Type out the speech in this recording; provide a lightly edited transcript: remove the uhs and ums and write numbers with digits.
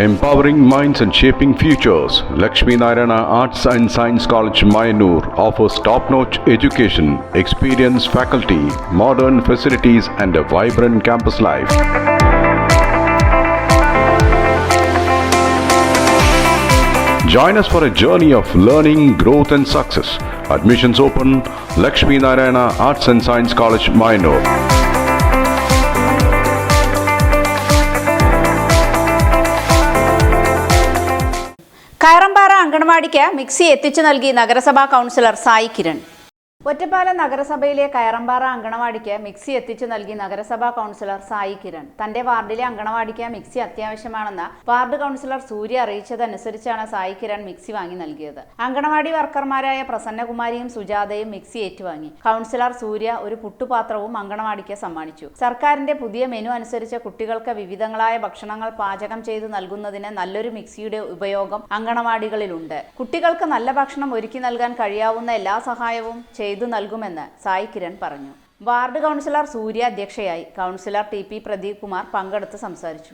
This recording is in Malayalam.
Empowering minds and shaping futures, Lakshmi Narayana Arts and Science College, Mayanur offers top-notch education, experienced faculty, modern facilities and a vibrant campus life. Join us for a journey of learning, growth and success. Admissions open, Lakshmi Narayana Arts and Science College, Mayanur. കയറമ്പാറ അങ്കണവാടിക്ക് മിക്സി എത്തിച്ചു നൽകി നഗരസഭാ കൗൺസിലർ സായി കിരൺ. ഒറ്റപ്പാലം നഗരസഭയിലെ കയറമ്പാറ അങ്കണവാടിക്ക് മിക്സി എത്തിച്ചു നൽകി നഗരസഭാ കൗൺസിലർ സായി കിരൺ. തന്റെ വാർഡിലെ അങ്കണവാടിക്ക് മിക്സി അത്യാവശ്യമാണെന്ന് വാർഡ് കൗൺസിലർ സൂര്യ അറിയിച്ചതനുസരിച്ചാണ് സായി കിരൺ മിക്സി വാങ്ങി നൽകിയത്. അങ്കണവാടി വർക്കർമാരായ പ്രസന്നകുമാരിയും സുജാതയും മിക്സി ഏറ്റുവാങ്ങി. കൗൺസിലർ സൂര്യ ഒരു പുട്ടുപാത്രവും അങ്കണവാടിക്ക് സമ്മാനിച്ചു. സർക്കാരിന്റെ പുതിയ മെനു അനുസരിച്ച് കുട്ടികൾക്ക് വിവിധങ്ങളായ ഭക്ഷണങ്ങൾ പാചകം ചെയ്തു നൽകുന്നതിന് നല്ലൊരു മിക്സിയുടെ ഉപയോഗം അങ്കണവാടികളിലുണ്ട്. കുട്ടികൾക്ക് നല്ല ഭക്ഷണം ഒരുക്കി നൽകാൻ കഴിയാവുന്ന എല്ലാ സഹായവും ചെയ്തു നൽകുമെന്ന് സായി കിരൺ പറഞ്ഞു. വാർഡ് കൗൺസിലർ സൂര്യ അധ്യക്ഷയായി. Councillor T P Pradeep Kumar പങ്കെടുത്ത് സംസാരിച്ചു.